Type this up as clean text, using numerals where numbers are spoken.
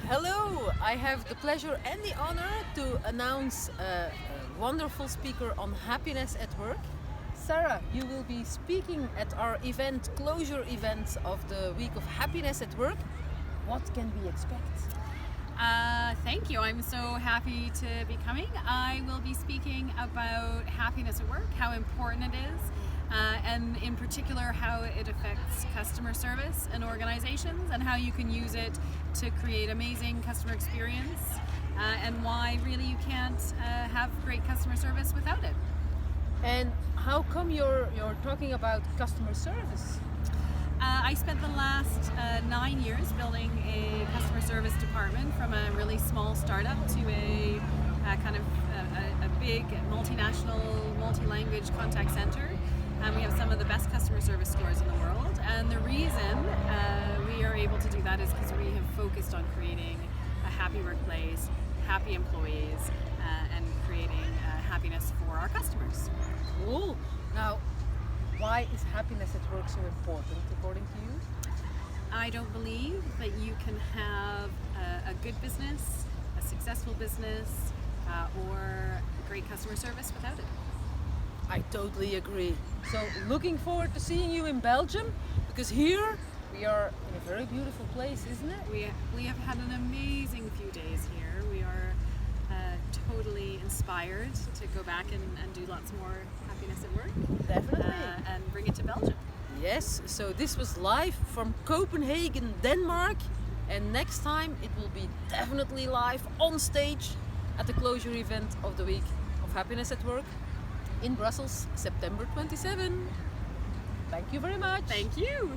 Hello, I have the pleasure and the honor to announce a wonderful speaker on happiness at work. Sarah, you will be speaking at our event, closure event of the week of happiness at work. What can we expect? Thank you. I'm so happy to be coming. I will be speaking about happiness at work, how important it is, and in particular how it affects customer service and organizations and how you can use it to create amazing customer experience and why really you can't have great customer service without it. And how come you're talking about customer service? I spent the last 9 years building a customer service department from a really small startup to a big multinational, multi-language contact center. We have some of the best customer service scores in the world, and the reason we are able to do that is because we have focused on creating a happy workplace, happy employees, and creating happiness for our customers. Cool. Now, why is happiness at work so important according to you? I don't believe that you can have a good business, a successful business, or great customer service without it. I totally agree. So looking forward to seeing you in Belgium, because here we are in a very beautiful place, isn't it? We have had an amazing few days here. We are totally inspired to go back and do lots more happiness at work. Definitely. And bring it to Belgium. Yes, so this was live from Copenhagen, Denmark, and next time it will be definitely live on stage at the closure event of the week of happiness at work in Brussels, September 27. Thank you very much. Thank you.